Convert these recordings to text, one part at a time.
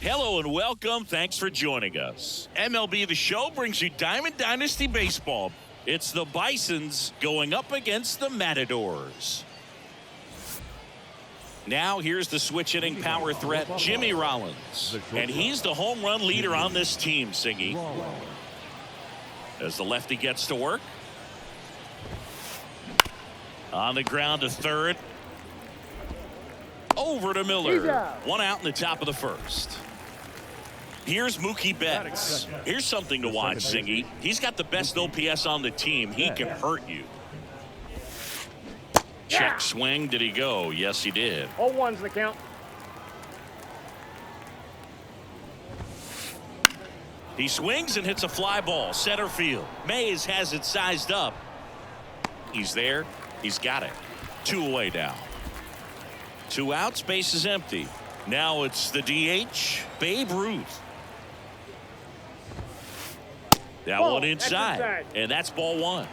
Hello and welcome. Thanks for joining us. MLB The Show brings you Diamond Dynasty Baseball. It's the Bisons going up against the Matadors. Now here's the switch hitting power threat, Jimmy Rollins. And he's the home run leader on this team, Singy. As the lefty gets to work. On the ground to third. Over to Miller. One out in the top of the first. Here's Mookie Betts. Here's something to watch, Singy. He's got the best OPS on the team. He can hurt you. Check swing. Did he go? Yes, he did. 0-1's the count. He swings and hits a fly ball. Center field. Mays has it sized up. He's there. He's got it. 2 away now. 2 outs. Base is empty. Now it's the DH, Babe Ruth. That one inside. And that's ball 1.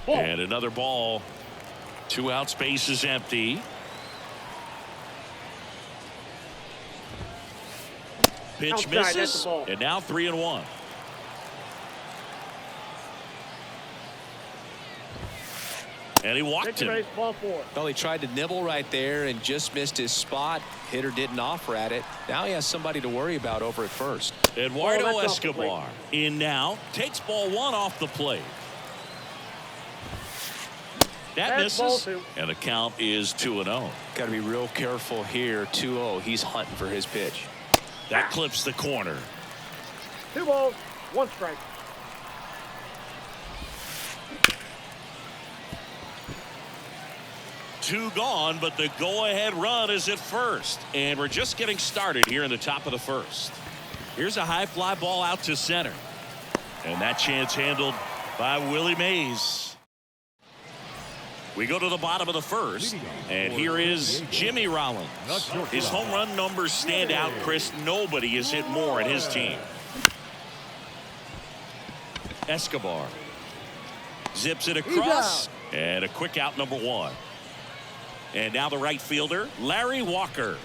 And another ball. 2 outs, base is empty. Pitch misses, and now 3-1. And he walked him. Well, he tried to nibble right there and just missed his spot. Hitter didn't offer at it. Now he has somebody to worry about over at first. Eduardo Escobar in now. Takes ball 1 off the plate. That misses, and the count is 2-0. Got to be real careful here. 2-0. He's hunting for his pitch. That clips the corner. 2 balls, 1 strike. Two gone, but the go-ahead run is at first. And we're just getting started here in the top of the first. Here's a high fly ball out to center. And that chance handled by Willie Mays. We go to the bottom of the first. And here is Jimmy Rollins. His home run numbers stand out, Chris. Nobody has hit more at his team. Escobar. Zips it across. And a quick out, number 1. And now the right fielder, Larry Walker.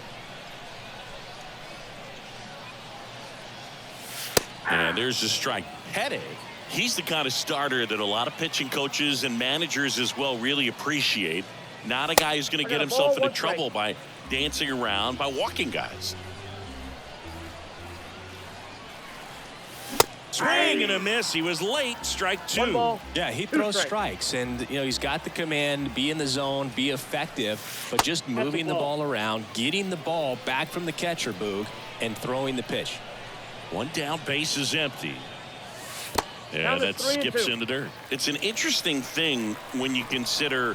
And there's a strike. Headache. He's the kind of starter that a lot of pitching coaches and managers as well really appreciate. Not a guy who's going to get himself into trouble by dancing around, by walking guys. Swing and a miss. He was late. Strike 2. Yeah, he throws strikes, and he's got the command, be in the zone, be effective, but just moving the ball around, getting the ball back from the catcher, Boog, and throwing the pitch. 1 down, base is empty. Yeah, that skips in the dirt. It's an interesting thing when you consider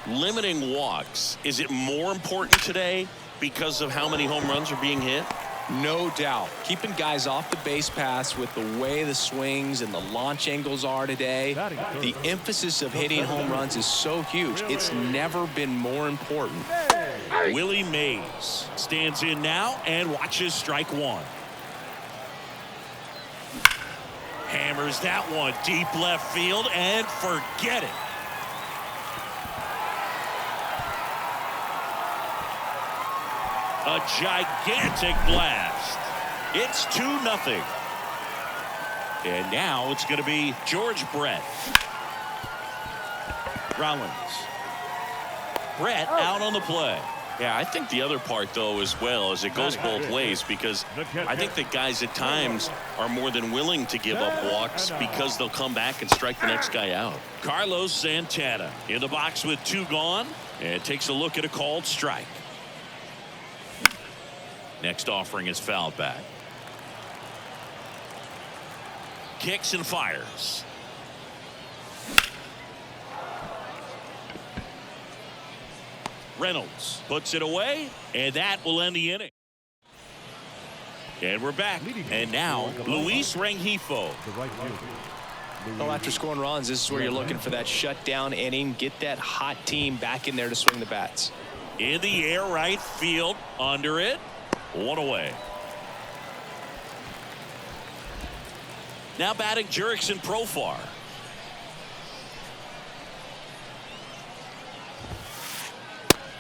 limiting walks. Is it more important today because of how many home runs are being hit? No doubt. Keeping guys off the base paths with the way the swings and the launch angles are today. The emphasis of hitting home runs is so huge. It's never been more important. Willie Mays stands in now and watches strike 1. Hammers that one deep left field and forget it. A gigantic blast. It's 2-0. And now it's going to be George Brett. Rollins. Brett out on the play. Yeah, I think the other part, though, as well, is it goes both ways, because I think that guys at times are more than willing to give up walks because they'll come back and strike the next guy out. Carlos Santana in the box with 2 gone and takes a look at a called strike. Next offering is fouled back. Kicks and fires. Reynolds puts it away, and that will end the inning. And we're back. And now, Luis Rengifo. Well, after scoring runs, this is where you're looking for that shutdown inning. Get that hot team back in there to swing the bats. In the air, right field, under it. 1 away. Now batting Jurickson Profar.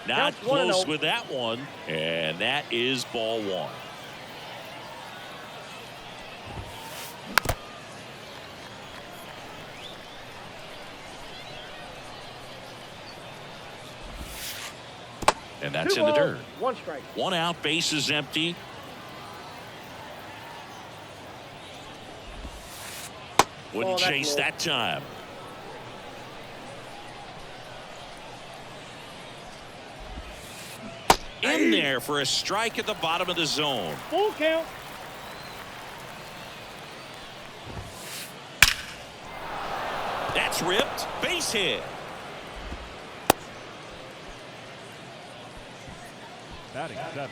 Not Counts 1-0. close with that one, and that is ball one. And that's 2 in the balls, dirt. 1 strike. 1 out, bases empty. Wouldn't that's chase low. that time. In there for a strike at the bottom of the zone. Full count. That's ripped. Base hit. Batting 7,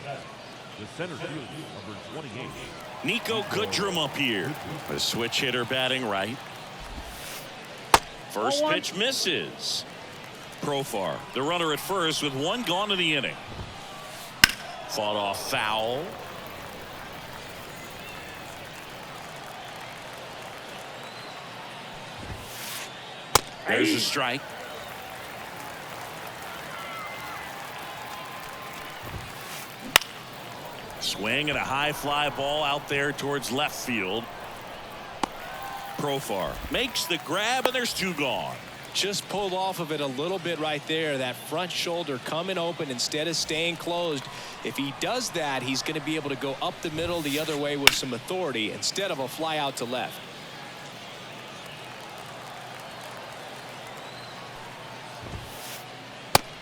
the center fielder, number 28. Nico Goodrum up here. The switch hitter batting right. First Ball 1. pitch misses. Profar, the runner at first with 1 gone in the inning. Fought off foul. There's a strike. Swing and a high fly ball out there towards left field. Profar makes the grab, and there's 2 gone. Just pulled off of it a little bit right there. That front shoulder coming open instead of staying closed. If he does that, he's going to be able to go up the middle the other way with some authority instead of a fly out to left.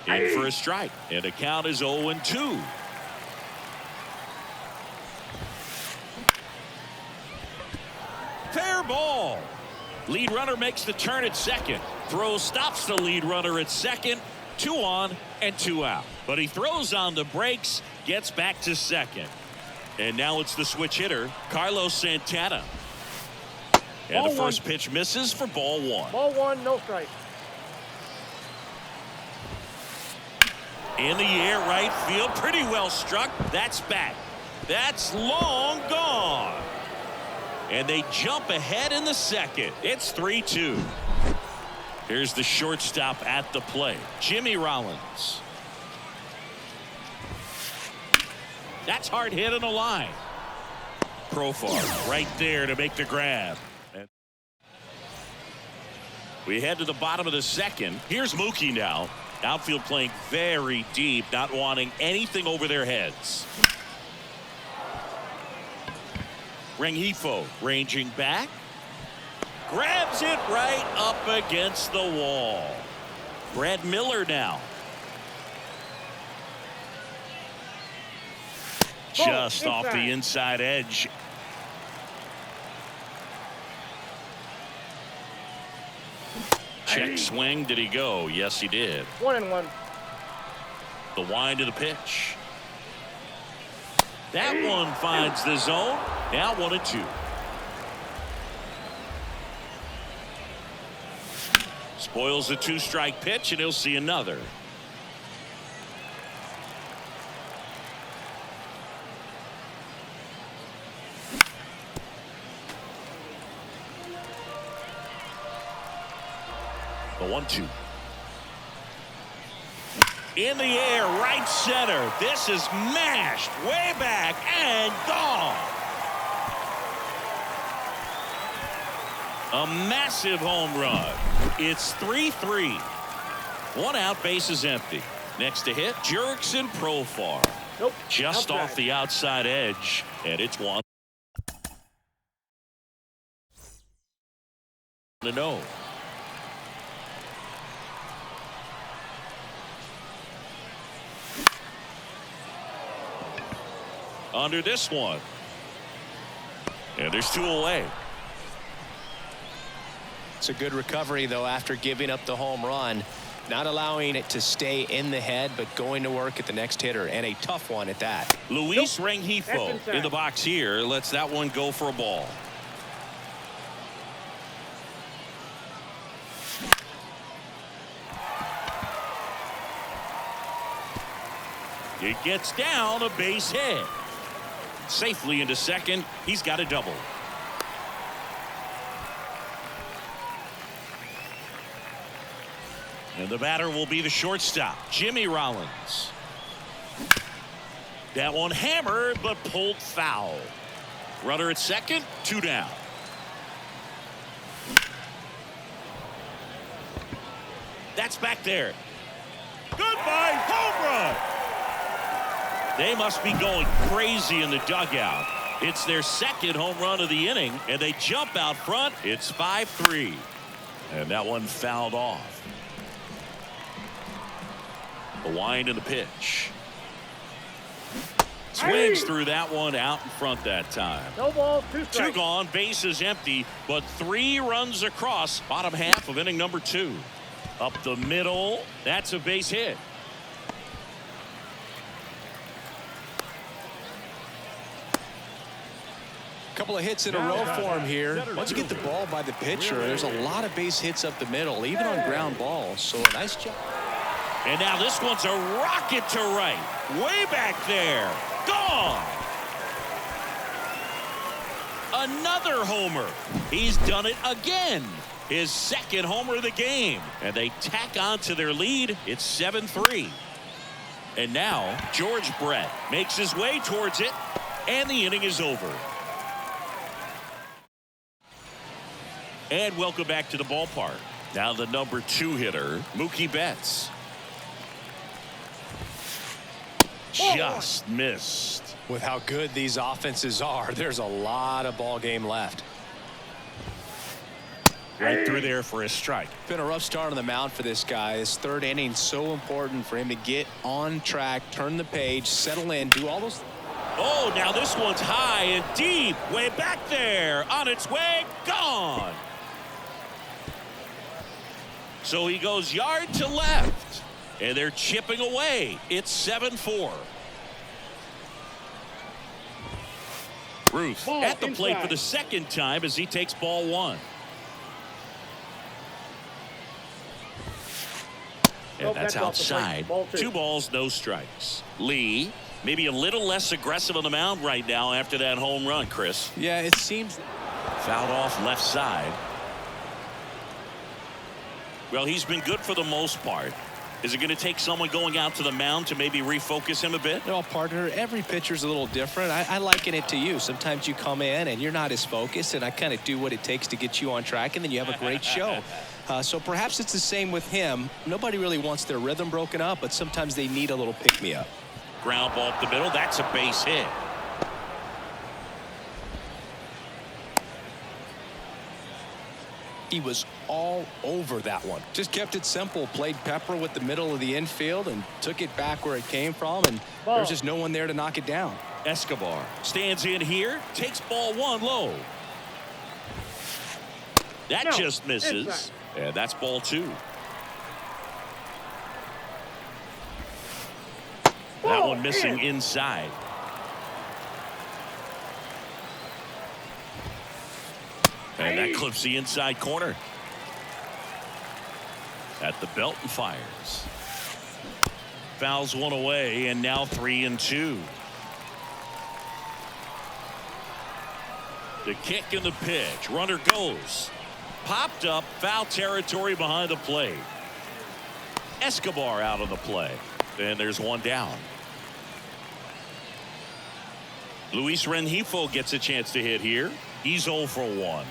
In for a strike, and the count is 0-2. Fair ball. Lead runner makes the turn at second. Throw stops the lead runner at second. 2 on and 2 out. But he throws on the brakes, gets back to second. And now it's the switch hitter, Carlos Santana. And Ball the first 1. pitch misses for ball 1. Ball 1, no strike. In the air, right field, pretty well struck. That's back. That's long gone. And they jump ahead in the second. It's 3-2. Here's the shortstop at the plate, Jimmy Rollins. That's hard hit on the line. Profar right there to make the grab. And we head to the bottom of the second. Here's Mookie now. Outfield playing very deep, not wanting anything over their heads. Rengifo ranging back. Grabs it right up against the wall. Brad Miller now. Just off the inside edge. Check swing. Did he go? Yes, he did. 1-1. The wind of the pitch. That one finds the zone. Now 1-2. Spoils the 2-strike pitch, and he'll see another. The 1-2. In the air, right center. This is mashed way back and gone. A massive home run. It's 3-3. 1 out, bases empty. Next to hit, Jurickson Profar. Nope. Just outside. off the outside edge, and it's 1-0. Under this one. And there's 2 away. It's a good recovery, though, after giving up the home run. Not allowing it to stay in the head, but going to work at the next hitter, and a tough one at that. Luis Nope. Rengifo That's inside. in the box here. Lets that one go for a ball. It gets down, a base hit. Safely into second. He's got a double. And the batter will be the shortstop, Jimmy Rollins. That one hammered, but pulled foul. Runner at second, 2 down. That's back there. Goodbye, home run. They must be going crazy in the dugout. It's their second home run of the inning, and they jump out front. It's 5-3. And that one fouled off. The wind and the pitch. Swings through that one out in front that time. No balls, 2 strikes. 2 gone, bases empty, but 3 runs across. Bottom half of inning number 2. Up the middle, that's a base hit. Couple of hits in a row for him here. Once you get the ball by the pitcher, there's a lot of base hits up the middle, even on ground balls. So a nice job. And now this one's a rocket to right. Way back there. Gone. Another homer. He's done it again. His second homer of the game. And they tack on to their lead. It's 7-3. And now George Brett makes his way towards it. And the inning is over. And welcome back to the ballpark. Now the number 2 hitter, Mookie Betts. Just missed. With how good these offenses are, there's a lot of ball game left. Right through there for a strike. Been a rough start on the mound for this guy. His third inning so important for him to get on track, turn the page, settle in, do all those. Oh, now this one's high and deep. Way back there. On its way. Gone. So he goes yard to left. And they're chipping away. It's 7-4. Ruth at the plate for the second time as he takes ball 1. And that's outside. 2 balls, no strikes. Lee, maybe a little less aggressive on the mound right now after that home run, Chris. Yeah, it seems. Fouled off left side. Well, he's been good for the most part. Is it going to take someone going out to the mound to maybe refocus him a bit? No, partner, every pitcher's a little different. I liken it to you. Sometimes you come in and you're not as focused, and I kind of do what it takes to get you on track, and then you have a great show. So perhaps it's the same with him. Nobody really wants their rhythm broken up, but sometimes they need a little pick-me-up. Ground ball up the middle. That's a base hit. He was all over that one. Just kept it simple. Played pepper with the middle of the infield and took it back where it came from, and there's just no one there to knock it down. Escobar stands in here, takes ball 1 low. That just misses. And that's ball 2. That one missing inside. And that clips the inside corner. At the belt and fires. Fouls one away, and now 3-2. The kick and the pitch. Runner goes. Popped up, foul territory behind the plate. Escobar out of the play. And there's 1 down. Luis Rengifo gets a chance to hit here. He's 0 for 1.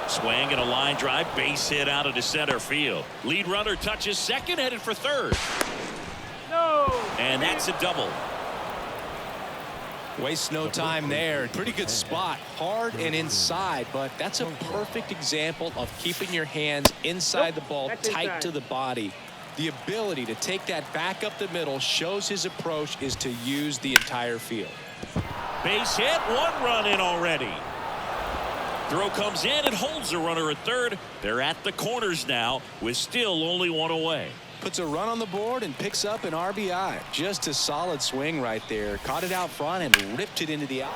Swing and a line drive, base hit out of the center field. Lead runner touches second, headed for third. No. And that's a double. Waste no time there. Pretty good spot, hard and inside, but that's a perfect example of keeping your hands inside the ball, tight to the body. The ability to take that back up the middle shows his approach is to use the entire field. Base hit, 1 run in already. Throw comes in and holds the runner at third. They're at the corners now with still only 1 away. Puts a run on the board and picks up an RBI. Just a solid swing right there. Caught it out front and ripped it into the out.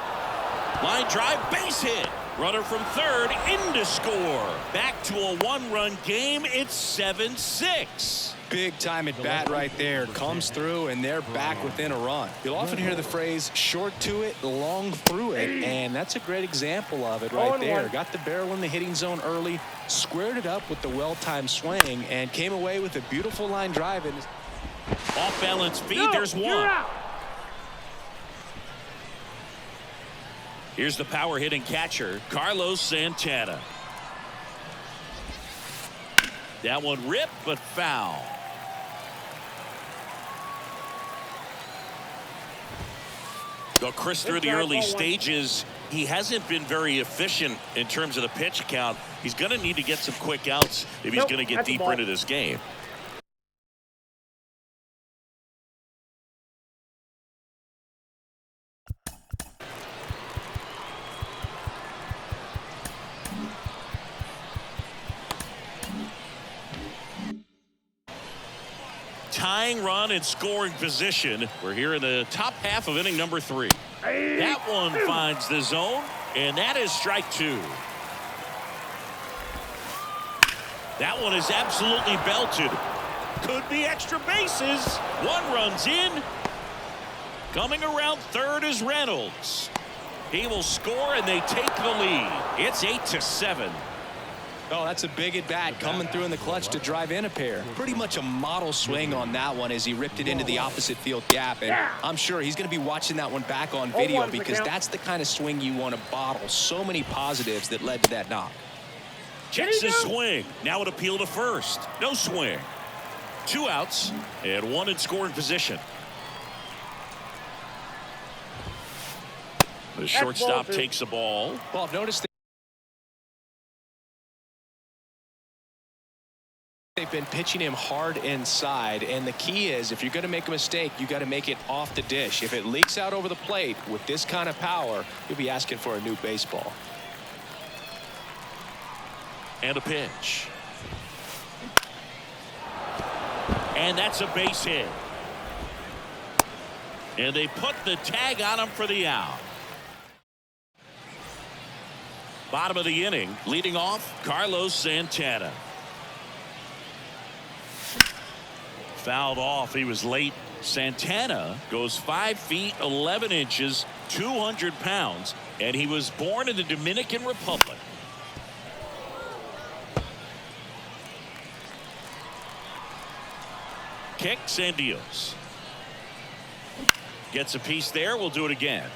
Line drive, base hit. Runner from third in to score. Back to a 1-run game. It's 7-6. Big time at bat right there. Comes through, and they're back within a run. You'll often hear the phrase short to it, long through it, and that's a great example of it right there. Got the barrel in the hitting zone early, squared it up with the well-timed swing, and came away with a beautiful line drive. And off balance feed, there's one. Here's the power hitting catcher, Carlos Santana. That one ripped, but foul. Go Chris through the early stages. He hasn't been very efficient in terms of the pitch count. He's going to need to get some quick outs if he's going to get deeper into this game. Tying run in scoring position. We're here in the top half of inning number 3. That one finds the zone, and that is strike 2. That one is absolutely belted. Could be extra bases. One runs in. Coming around third is Reynolds. He will score, and they take the lead. It's 8-7. Oh, that's a big at bat coming through in the clutch to drive in a pair. Pretty much a model swing on that one as he ripped it into the opposite field gap. And I'm sure he's going to be watching that one back on video because that's the kind of swing you want to bottle. So many positives that led to that knock. Checks his swing. Now an appeal to first. No swing. 2 outs and 1 in scoring position. The shortstop takes the ball. Well, I've noticed they've been pitching him hard inside, and the key is if you're going to make a mistake, you got to make it off the dish. If it leaks out over the plate with this kind of power, you'll be asking for a new baseball. And a pitch. And that's a base hit. And they put the tag on him for the out. Bottom of the inning, leading off, Carlos Santana. Fouled off. He was late. Santana goes 5 feet 11 inches, 200 pounds, and he was born in the Dominican Republic. Kicks and deals. Gets a piece there. We'll do it again.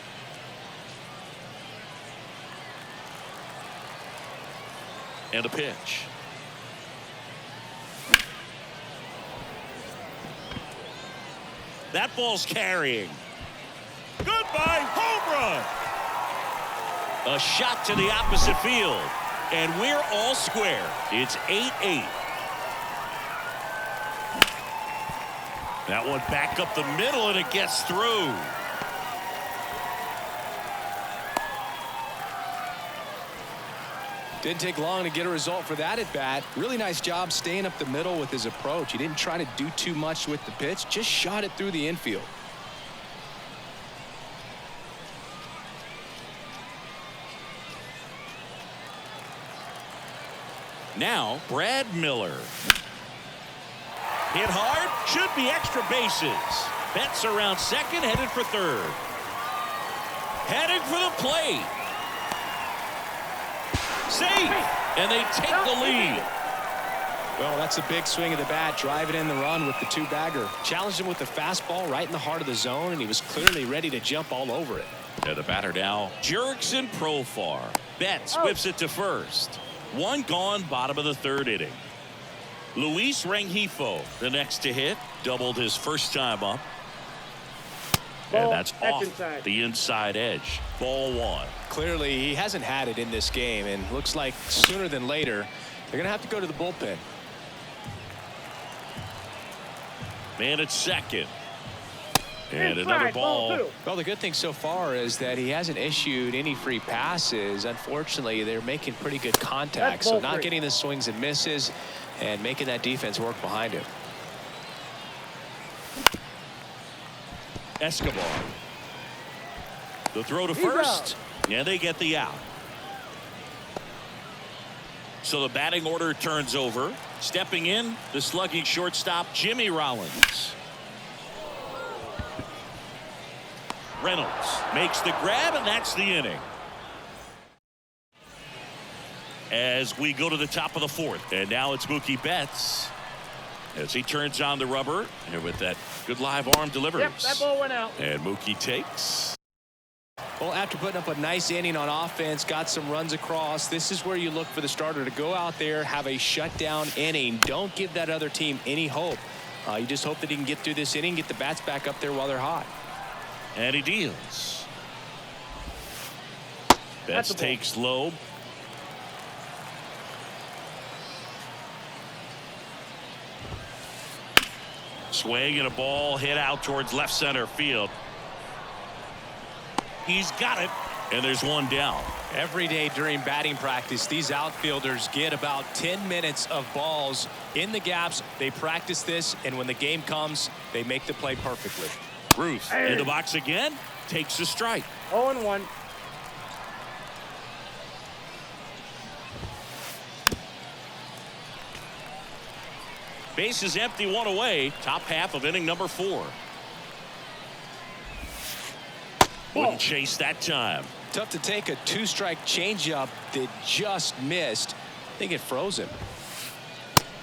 And a pitch. That ball's carrying. Goodbye, home run. A shot to the opposite field. And we're all square. It's 8-8. That one back up the middle, and it gets through. Didn't take long to get a result for that at bat. Really nice job staying up the middle with his approach. He didn't try to do too much with the pitch, just shot it through the infield. Now Brad Miller. Hit hard, should be extra bases. Betts around second, headed for third. Heading for the plate. Safe, and they take the lead. Well, that's a big swing of the bat, driving in the run with the 2-bagger. Challenged him with the fastball right in the heart of the zone, and he was clearly ready to jump all over it. And the batter now, Jurickson Profar. Betts whips it to first. 1 gone, bottom of the 3rd inning. Luis Rengifo, the next to hit, doubled his first time up. And that's off the inside edge. Ball 1. Clearly, he hasn't had it in this game, and looks like sooner than later, they're going to have to go to the bullpen. Man at second. And another ball. Well, the good thing so far is that he hasn't issued any free passes. Unfortunately, they're making pretty good contact, so not getting the swings and misses and making that defense work behind him. Escobar. The throw to first. And they get the out. So the batting order turns over. Stepping in, the slugging shortstop, Jimmy Rollins. Reynolds makes the grab, and that's the inning. As we go to the top of the fourth, and now it's Mookie Betts as he turns on the rubber, and with that good live arm delivers. Yep, that ball went out. And Mookie takes. Well, after putting up a nice inning on offense, got some runs across, this is where you look for the starter to go out there, have a shutdown inning. Don't give that other team any hope. You just hope that he can get through this inning, get the bats back up there while they're hot. And he deals. Betts takes low. Swing and a ball hit out towards left center field. He's got it, and there's one down. Every day during batting practice, these outfielders get about 10 minutes of balls in the gaps. They practice this, and when the game comes, they make the play perfectly. Ruth in the box again, takes a strike. 0-1. Base is empty, one away. Top half of inning number 4. Wouldn't chase that time. Tough to take a 2-strike changeup that just missed. I think it froze him.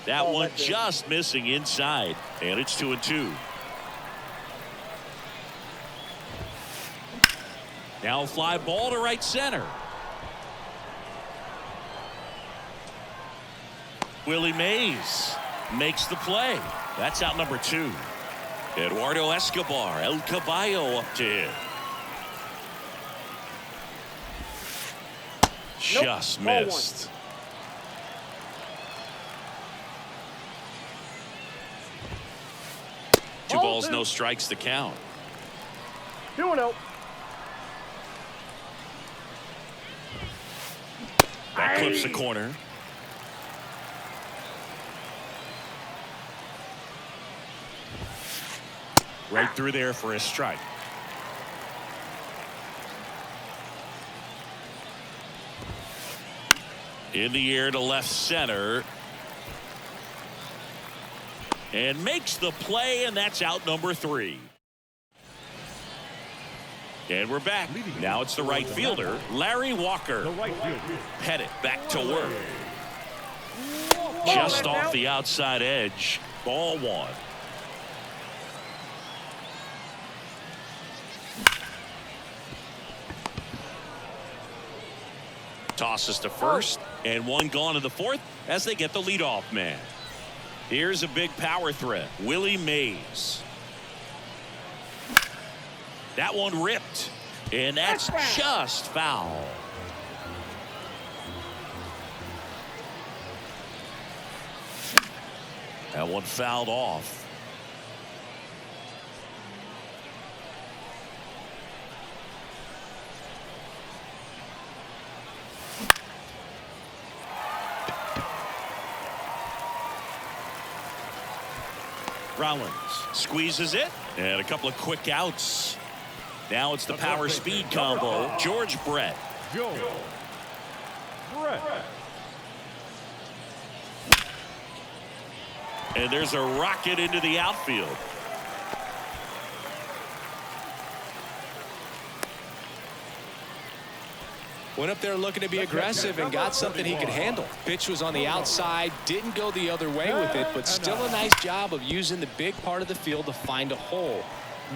That one just missing inside, and it's 2-2. Now a fly ball to right center. Willie Mays makes the play. That's out number 2. Eduardo Escobar, El Caballo up to hit. Just missed. Two balls, no strikes to count. 2-0. That clips the corner. Right through there for a strike. In the air to left center. And makes the play, and that's out number 3. And we're back. Now it's the right fielder, Larry Walker. Pettit back to work. Just off the outside edge. Ball 1. Tosses to first, and one gone to the 4th as they get the leadoff man. Here's a big power threat, Willie Mays. That one ripped, and that's just foul. That one fouled off. Rollins squeezes it, and a couple of quick outs. Now it's the power speed combo. George Brett. And there's a rocket into the outfield. Went up there looking to be aggressive and got something he could handle. Pitch was on the outside, didn't go the other way with it, but still a nice job of using the big part of the field to find a hole.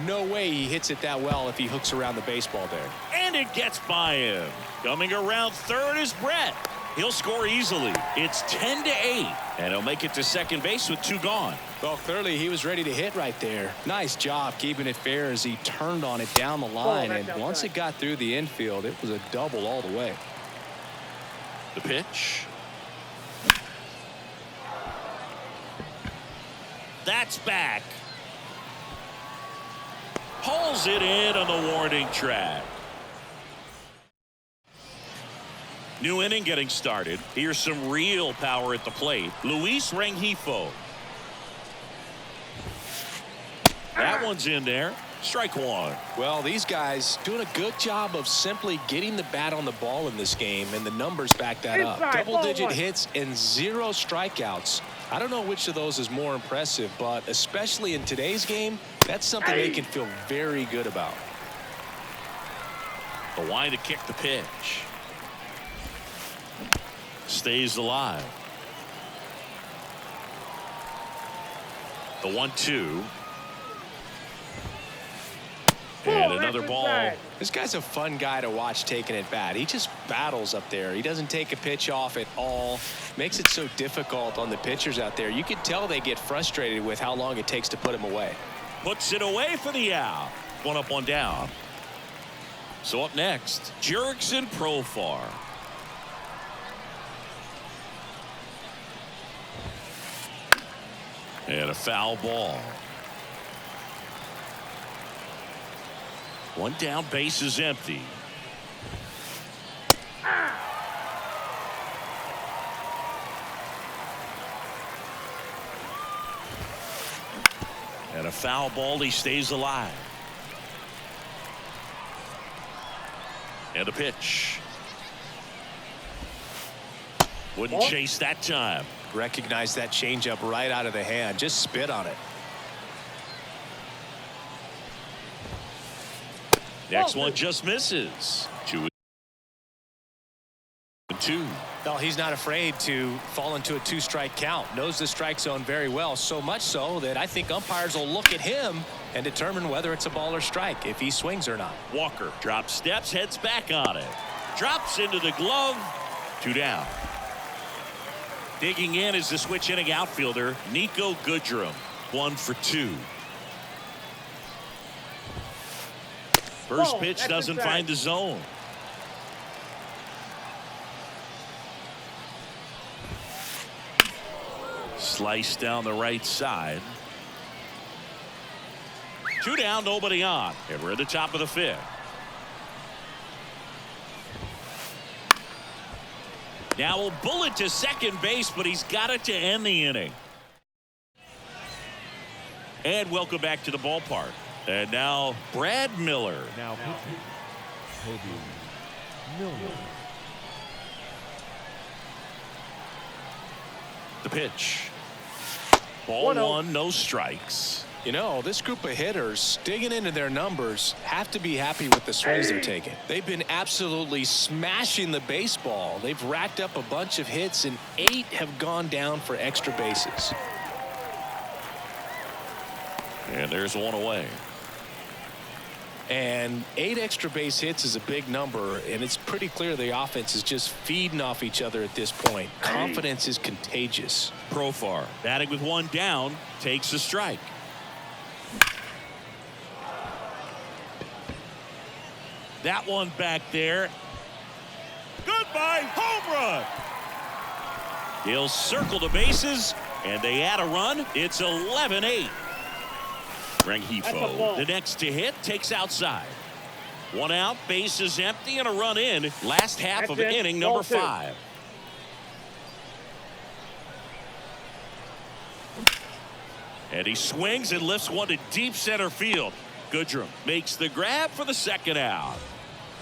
No way he hits it that well if he hooks around the baseball there. And it gets by him. Coming around third is Brett. He'll score easily. It's 10-8, and he'll make it to second base with 2 gone. Well, clearly he was ready to hit right there. Nice job keeping it fair as he turned on it down the line, and once it got through the infield, it was a double all the way. The pitch. That's back. Pulls it in on the warning track. New inning getting started. Here's some real power at the plate. Luis Rengifo. That one's in there. Strike 1. Well, these guys doing a good job of simply getting the bat on the ball in this game, and the numbers back that up. Double-digit hits and 0 strikeouts. I don't know which of those is more impressive, but especially in today's game, that's something they can feel very good about. The line to kick the pitch. Stays alive. The 1-2. And another ball. This guy's a fun guy to watch taking at bat. He just battles up there. He doesn't take a pitch off at all. Makes it so difficult on the pitchers out there. You can tell they get frustrated with how long it takes to put him away. Puts it away for the out. One up, one down. So up next, Jurickson Profar. And a foul ball. One down, base is empty. And a foul ball, he stays alive. And a pitch. Wouldn't chase that time. Recognize that changeup right out of the hand. Just spit on it. Next one just misses. 2-2. Well, he's not afraid to fall into a two-strike count. Knows the strike zone very well. So much so that I think umpires will look at him and determine whether it's a ball or strike, if he swings or not. Walker drops steps, heads back on it. Drops into the glove. 2 down. Digging in is the switch inning outfielder, Nico Goodrum. 1 for 2. First pitch doesn't find the zone. Slice down the right side. 2 down, nobody on. And we're at the top of the 5th. Now a bullet to second base, but he's got it to end the inning. And welcome back to the ballpark. And now Brad Miller. Now pitching, Toby Miller. The pitch. Ball 1, no strikes. You know, this group of hitters digging into their numbers have to be happy with the swings they're taking. They've been absolutely smashing the baseball. They've racked up a bunch of hits, and 8 have gone down for extra bases. And there's one away. And 8 extra base hits is a big number, and it's pretty clear the offense is just feeding off each other at this point. Confidence is contagious. Profar batting with 1 down, takes a strike. That one back there. Goodbye, home run. He'll circle the bases, and they add a run. It's 11-8. Rengifo, the next to hit, takes outside. 1 out, base is empty, and a run in. Last half of inning number 5. And he swings and lifts one to deep center field. Goodrum makes the grab for the 2nd out.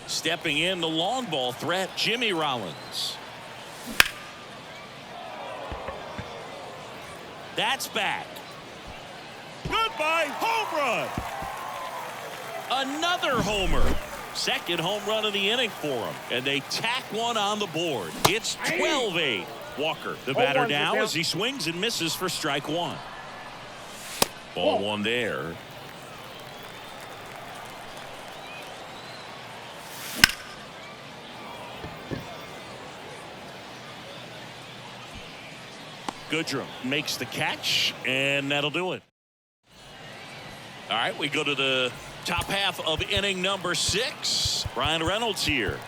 Stepping in the long ball threat, Jimmy Rollins. That's back. Goodbye, home run. Another homer. 2nd home run of the inning for him. And they tack one on the board. It's 12-8. Walker, the batter now, as he swings and misses for strike 1. Ball 1 there. Goodrum makes the catch, and that'll do it. All right, we go to the top half of inning number 6. Ryan Reynolds here.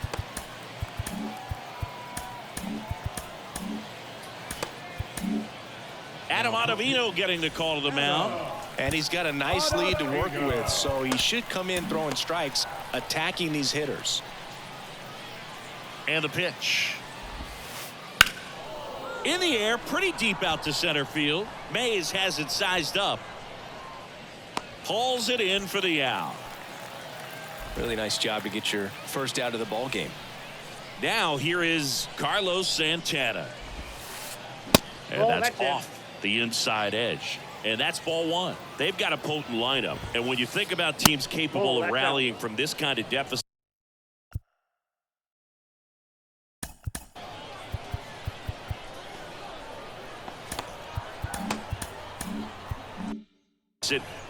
Adam Ottavino getting the call to the mound. And he's got a nice lead to work with, so he should come in throwing strikes, attacking these hitters. And the pitch. In the air, pretty deep out to center field. Mays has it sized up. Hauls it in for the out. Really nice job to get your first out of the ball game. Now here is Carlos Santana. And that's off. the inside edge. And that's ball one. They've got a potent lineup. And when you think about teams capable of rallying from this kind of deficit,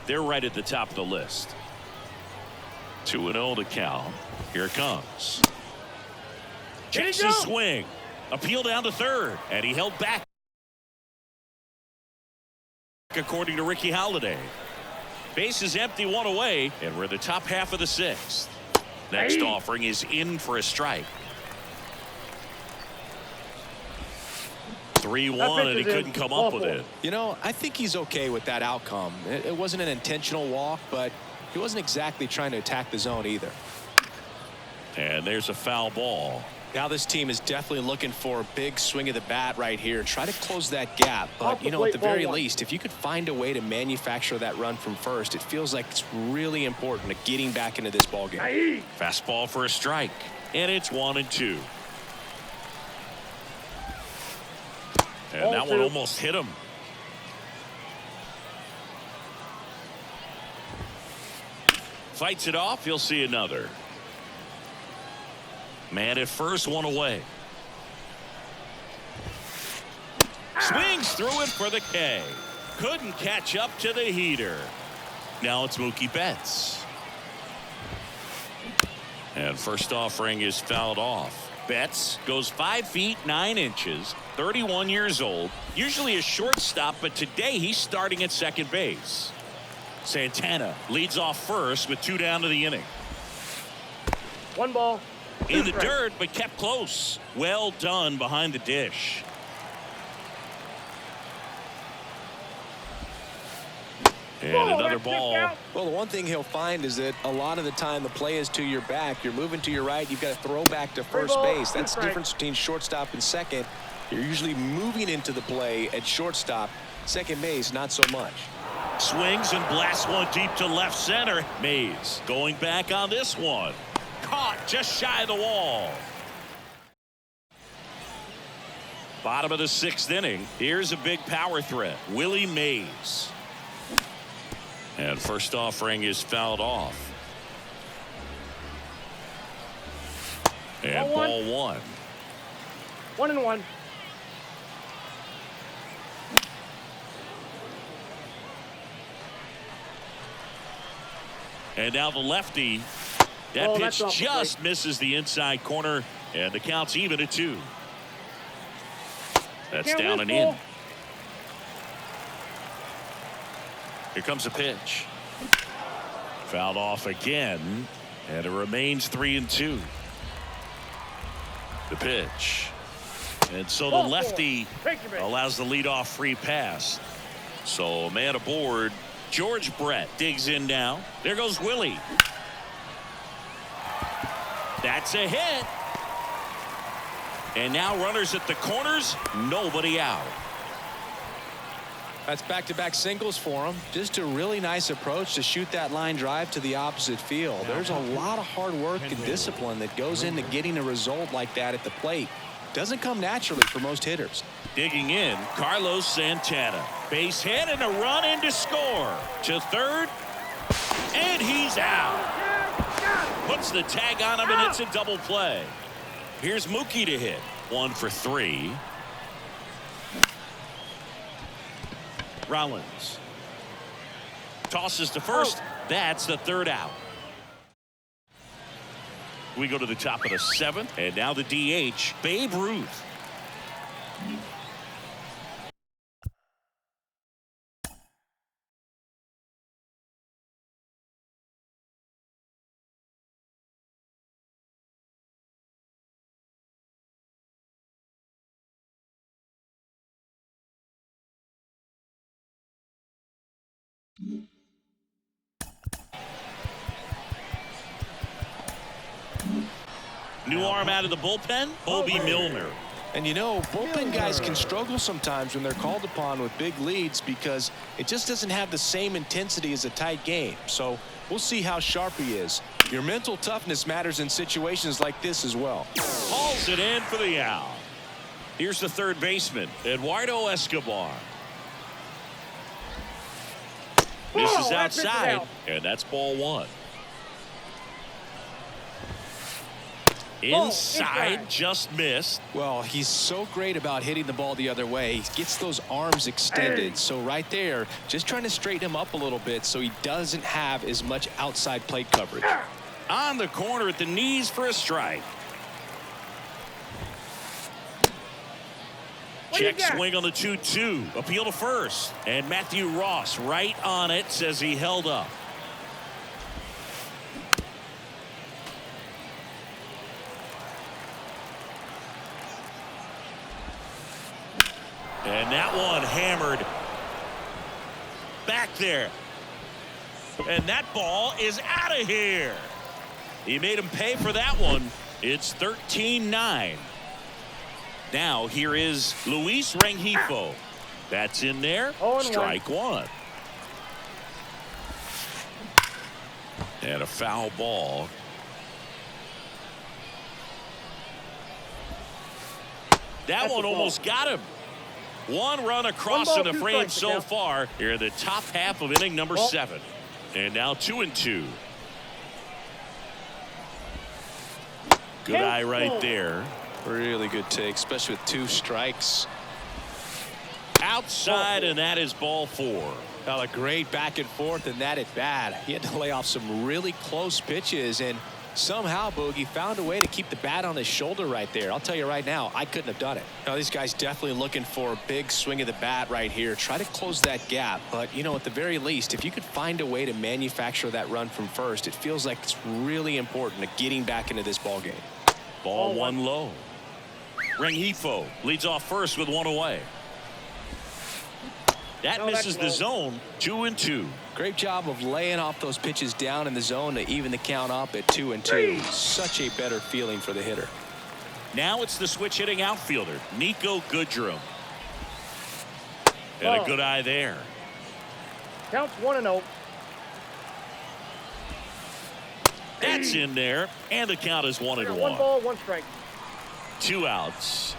they're right at the top of the list. 2-0 to count. Here it comes. Checks his swing. Appeal down to third. And he held back, according to Ricky Holiday. Base is empty, one away, and we're in the top half of the sixth. Next offering is in for a strike. 3-1, and he couldn't come up with it. You know, I think he's okay with that outcome. It wasn't an intentional walk, but he wasn't exactly trying to attack the zone either. And there's a foul ball. Now this team is definitely looking for a big swing of the bat right here. Try to close that gap. But, you know, at the very least, if you could find a way to manufacture that run from first, it feels like it's really important to getting back into this ballgame. Fastball for a strike. And it's 1-2. And that one almost hit him. Fights it off. He'll see another. Man at first, one away. Swings through it for the K. Couldn't catch up to the heater. Now it's Mookie Betts. And first offering is fouled off. Betts goes 5 feet 9 inches, 31 years old, usually a shortstop, but today he's starting at second base. Santana leads off first with 2 down to the inning. 1 ball. In the dirt, but kept close. Well done behind the dish. And another ball. Well, the one thing he'll find is that a lot of the time the play is to your back. You're moving to your right. You've got to throw back to first base. That's the difference between shortstop and second. You're usually moving into the play at shortstop. Second base, not so much. Swings and blasts one deep to left center. Mays going back on this one. Caught just shy of the wall. Bottom of the 6th inning. Here's a big power threat. Willie Mays. And first offering is fouled off. And ball one. 1-1. And now the lefty. That pitch just misses the inside corner, and the count's even at 2. That's down and in. Here comes a pitch. Fouled off again, and it remains 3-2. The pitch. And so the lefty allows the leadoff free pass. So man aboard. George Brett digs in now. There goes Willie. That's a hit. And now runners at the corners, nobody out. That's back-to-back singles for him. Just a really nice approach to shoot that line drive to the opposite field. There's a lot of hard work and discipline that goes into getting a result like that at the plate. Doesn't come naturally for most hitters. Digging in, Carlos Santana. Base hit and a run in to score. To third, and he's out. Puts the tag on him, and it's a double play. Here's Mookie to hit. 1 for 3. Rollins tosses to first. That's the 3rd out. We go to the top of the 7th, and now the DH, Babe Ruth. New arm out of the bullpen, Bobby Milner. And you know, bullpen guys can struggle sometimes when they're called upon with big leads because it just doesn't have the same intensity as a tight game. So we'll see how sharp he is. Your mental toughness matters in situations like this as well. Hauls it in for the out. Here's the third baseman, Eduardo Escobar. This is that pitch is outside, out. and that's ball one. Ball, Inside, just missed. Well, he's so great about hitting the ball the other way. He gets those arms extended. So right there, just trying to straighten him up a little bit so he doesn't have as much outside plate coverage. On the corner at the knees for a strike. Check swing on the 2-2. Appeal to first. And Matthew Ross right on it, says he held up. And that one hammered back there. And that ball is out of here. He made him pay for that one. It's 13-9. Now here is Luis Rengifo. That's in there. Strike one. And a foul ball. That one almost got him. One run across in the frame so far here in the top half of inning number 7. And now 2-2. Good eye right there. Really good take, especially with 2 strikes. Outside, and that is ball 4. Well, a great back and forth, and that at bat. He had to lay off some really close pitches, and somehow Boogie found a way to keep the bat on his shoulder right there. I'll tell you right now, I couldn't have done it. Now, these guys definitely looking for a big swing of the bat right here. Try to close that gap. But, you know, at the very least, if you could find a way to manufacture that run from first, it feels like it's really important to getting back into this ball game. Ball 1 low. Rengifo leads off first with 1 away. That misses the zone. 2-2. Great job of laying off those pitches down in the zone to even the count up at 2-2. Such a better feeling for the hitter. Now it's the switch hitting outfielder, Nico Goodrum. And a good eye there. Counts 1-0. That's in there, and the count is 1-1. 1 ball, 1 strike. 2 outs.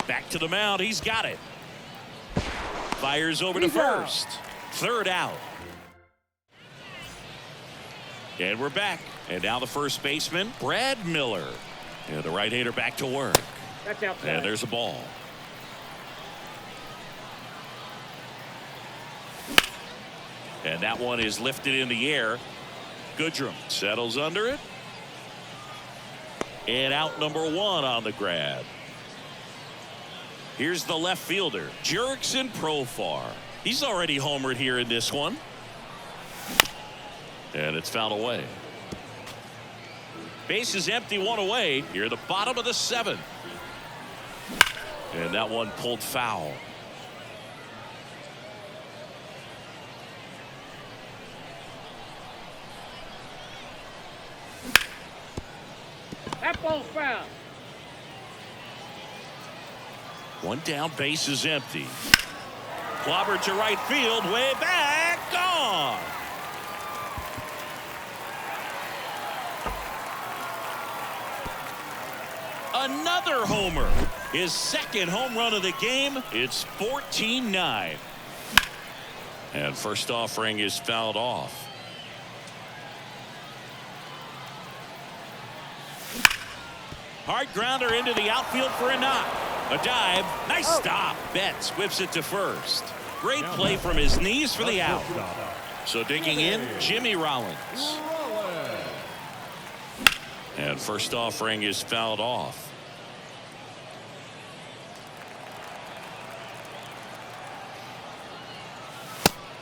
Back to the mound. He's got it. Fires over to first. 3rd out. And we're back. And now the first baseman, Brad Miller. And the right-hander back to work. That's outside. And there's a ball. And that one is lifted in the air. Goodrum settles under it. And out number 1 on the grab. Here's the left fielder, Jurickson Profar. He's already homered here in this one. And it's fouled away. Base is empty, 1 away. Here at the bottom of the 7th. And that one pulled foul. That ball's foul. 1 down, base is empty. Clobbered to right field, way back, gone. Another homer. His 2nd home run of the game. It's 14-9. And first offering is fouled off. Hard grounder into the outfield for a knock. A dive. Nice stop. Betts whips it to first. Great play from his knees for the out. So digging in, Jimmy Rollins. And first offering is fouled off.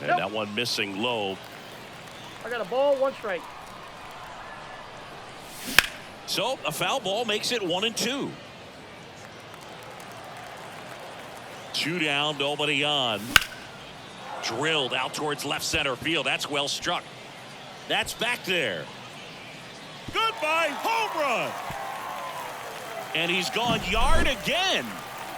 And that one missing low. I got a ball, 1 strike. So a foul ball makes it 1-2. 2 down, nobody on. Drilled out towards left center field. That's well struck. That's back there. Goodbye, home run. And he's gone yard again.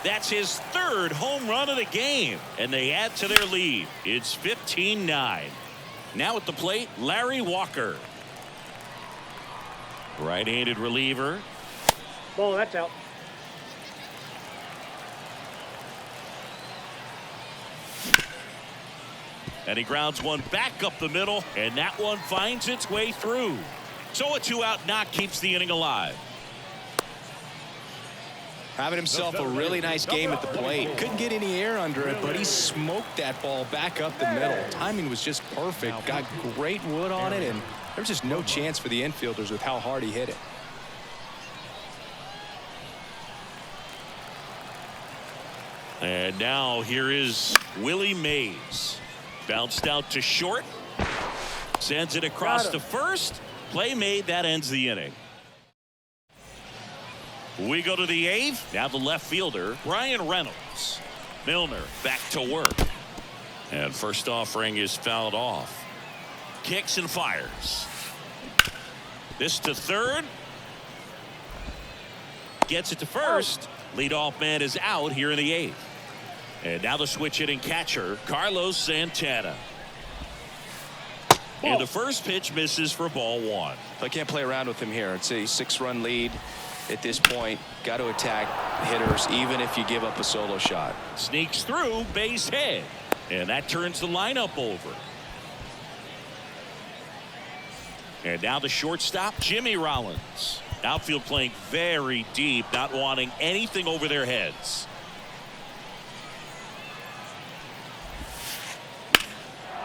That's his 3rd home run of the game. And they add to their lead. It's 15-9. Now at the plate, Larry Walker. Right-handed reliever. Ball, that's out. And he grounds one back up the middle, and that one finds its way through. So a 2-out knock keeps the inning alive. Having himself a really nice game at the plate. Couldn't get any air under it, but he smoked that ball back up the middle. Timing was just perfect. Got great wood on it, and there was just no chance for the infielders with how hard he hit it. And now here is Willie Mays. Bounced out to short. Sends it across to first. Play made. That ends the inning. We go to the 8th. Now the left fielder, Brian Reynolds. Milner back to work. And first offering is fouled off. Kicks and fires. This to third. Gets it to first. Leadoff man is out here in the 8th. And now the switch hitting catcher, Carlos Santana. And the first pitch misses for ball 1. I can't play around with him here. It's a 6-run lead at this point. Got to attack hitters even if you give up a solo shot. Sneaks through, base hit. And that turns the lineup over. And now the shortstop, Jimmy Rollins. Outfield playing very deep, not wanting anything over their heads.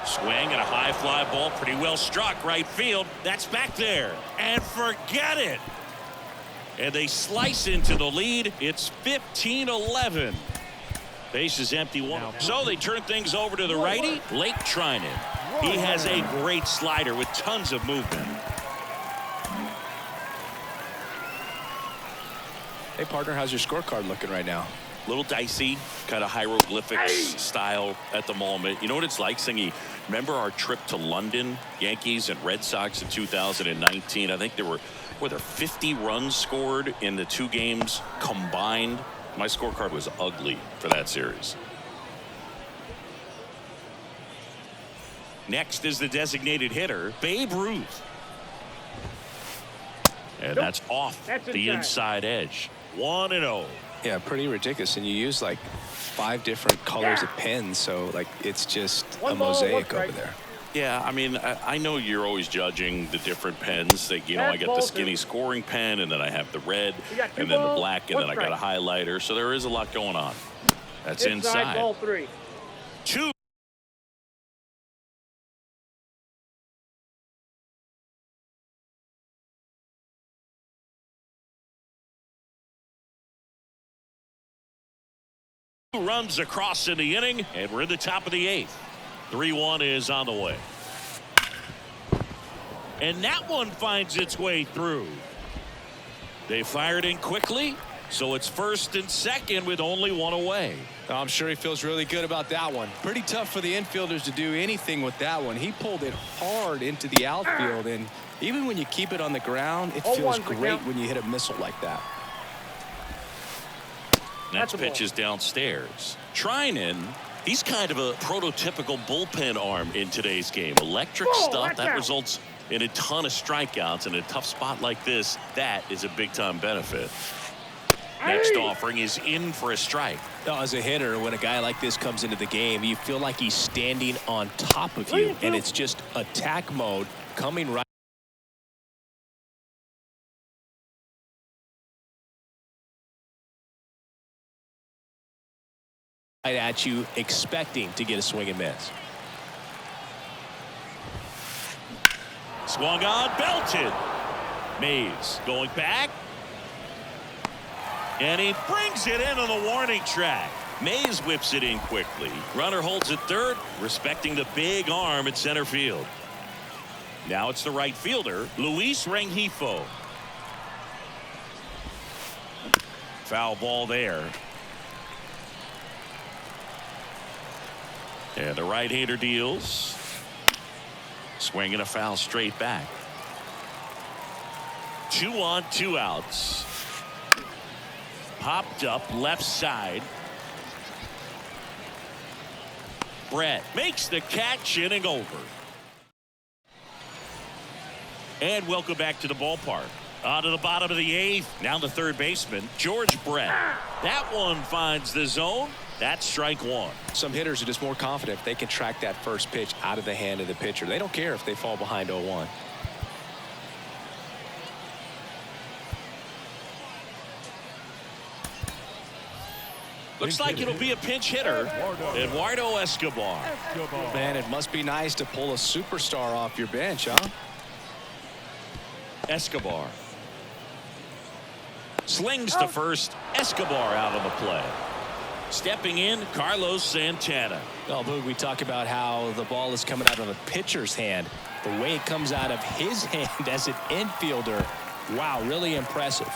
Swing and a high fly ball, pretty well struck right field. That's back there. And forget it. And they slice into the lead. It's 15-11. Base is empty. So they turn things over to the righty, Blake Trinan. He has a great slider with tons of movement. Hey, partner, how's your scorecard looking right now? Little dicey, kind of hieroglyphics style at the moment. You know what it's like, Singy? Remember our trip to London, Yankees and Red Sox in 2019? I think there were 50 runs scored in the 2 games combined. My scorecard was ugly for that series. Next is the designated hitter, Babe Ruth. And that's off the inside edge. 1-0. Yeah, pretty ridiculous. And you use like 5 different colors of pens, so like it's just a mosaic over there. Yeah, I mean, I know you're always judging the different pens. That, you know, I got the skinny scoring pen, and then I have the red, and then the black, and then I got a highlighter. So there is a lot going on. That's inside. Ball 3. 2. Runs across in the inning, and we're in the top of the 8th. 3-1 is on the way. And that one finds its way through. They fired in quickly, so it's first and second with only 1 away. I'm sure he feels really good about that one. Pretty tough for the infielders to do anything with that one. He pulled it hard into the outfield, and even when you keep it on the ground, it feels great when you hit a missile like that. Next pitch is downstairs. Trinan, he's kind of a prototypical bullpen arm in today's game. Electric stuff that results in a ton of strikeouts. In a tough spot like this, that is a big-time benefit. Next offering is in for a strike. Now, as a hitter, when a guy like this comes into the game, you feel like he's standing on top of you, and it's just attack mode coming right at you, expecting to get a swing and miss. Swung on, belted. Mays going back. And he brings it in on the warning track. Mays whips it in quickly. Runner holds at third, respecting the big arm at center field. Now it's the right fielder, Luis Rengifo. Foul ball there. And the right-hander deals. Swinging a foul straight back. 2 on, 2 outs. Popped up left side. Brett makes the catch, inning over. And welcome back to the ballpark. On to the bottom of the 8th. Now the third baseman, George Brett. That one finds the zone. That's strike one. Some hitters are just more confident if they can track that first pitch out of the hand of the pitcher. They don't care if they fall behind 0-1. Looks like it'll be a pinch hitter, Eduardo Escobar. Man, it must be nice to pull a superstar off your bench, huh? Escobar slings to first. Escobar out on the play. Stepping in, Carlos Santana. Oh, Boog, we talk about how the ball is coming out of the pitcher's hand. The way it comes out of his hand as an infielder, wow, really impressive.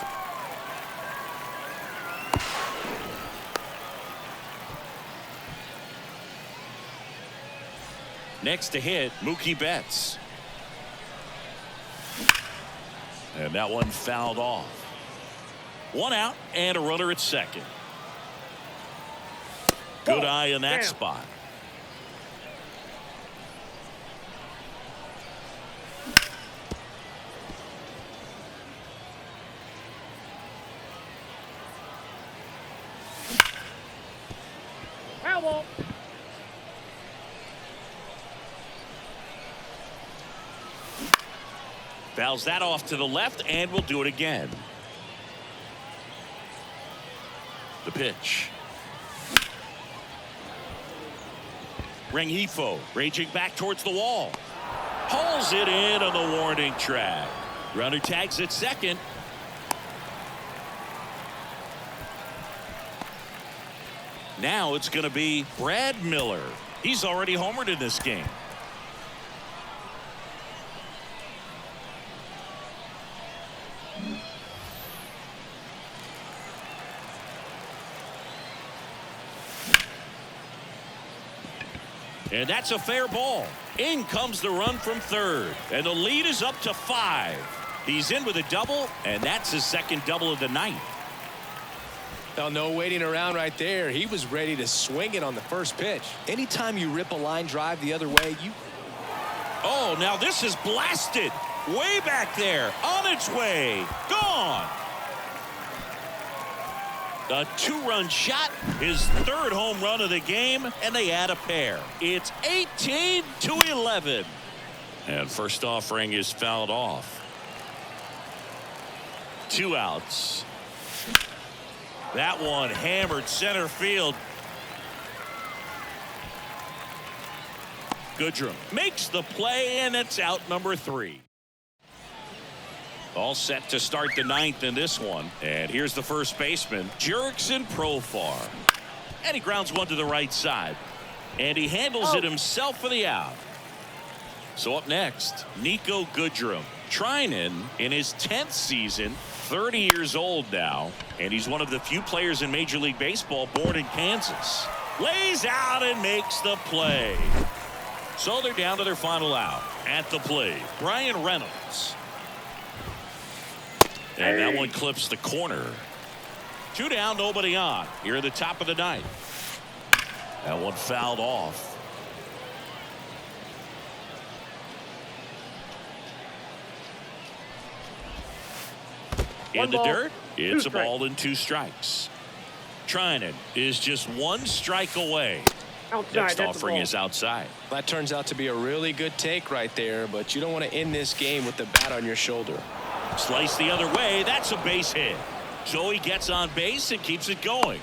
Next to hit, Mookie Betts. And that one fouled off. One out and a runner at second. Good eye in that spot. Foul ball. Fouls that off to the left, and we'll do it again. The pitch. Rengifo raging back towards the wall. Hauls it in on the warning track. Runner tags at second. Now it's going to be Brad Miller. He's already homered in this game. And that's a fair ball. In comes the run from third. And the lead is up to 5. He's in with a double, and that's his second double of the night. Oh, no waiting around right there. He was ready to swing it on the first pitch. Anytime you rip a line drive the other way, you... Oh, now this is blasted. Way back there. On its way. Gone. A 2-run shot, his 3rd home run of the game, and they add a pair. It's 18-11. And first offering is fouled off. 2 outs. That one hammered center field. Goodrum makes the play, and it's out number 3. All set to start the 9th in this one. And here's the first baseman, Jurickson Profar. And he grounds one to the right side. And he handles it himself for the out. So up next, Niko Goodrum. Treinen in his 10th season, 30 years old now. And he's one of the few players in Major League Baseball born in Kansas. Lays out and makes the play. So they're down to their final out. At the plate, Brian Reynolds. And that one clips the corner. 2 down, nobody on. Here at the top of the 9th. That one fouled off. In the dirt, it's a ball and 2 strikes. Treinen is just 1 strike away. Next offering is outside. That turns out to be a really good take right there, but you don't want to end this game with the bat on your shoulder. Slice the other way. That's a base hit. So he gets on base and keeps it going.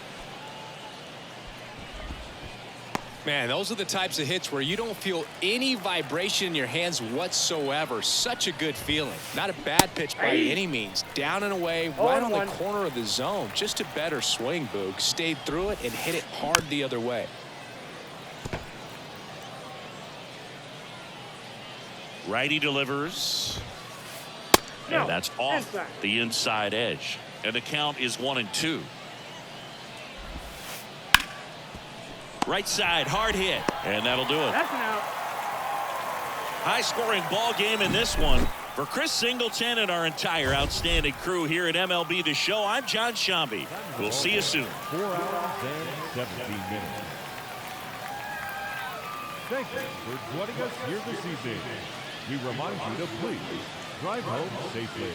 Man, those are the types of hits where you don't feel any vibration in your hands whatsoever. Such a good feeling. Not a bad pitch by any means. Down and away, right on the corner of the zone. Just a better swing, Boog. Stayed through it and hit it hard the other way. Righty delivers. And that's off the inside edge. And the count is 1-2. Right side, hard hit. And that'll do it. That's an out. High scoring ball game in this one. For Chris Singleton and our entire outstanding crew here at MLB The Show, I'm John Shambi. We'll see you soon. 4 hours and 17 minutes. Thank you for joining us here this evening. We remind you to please drive home safely.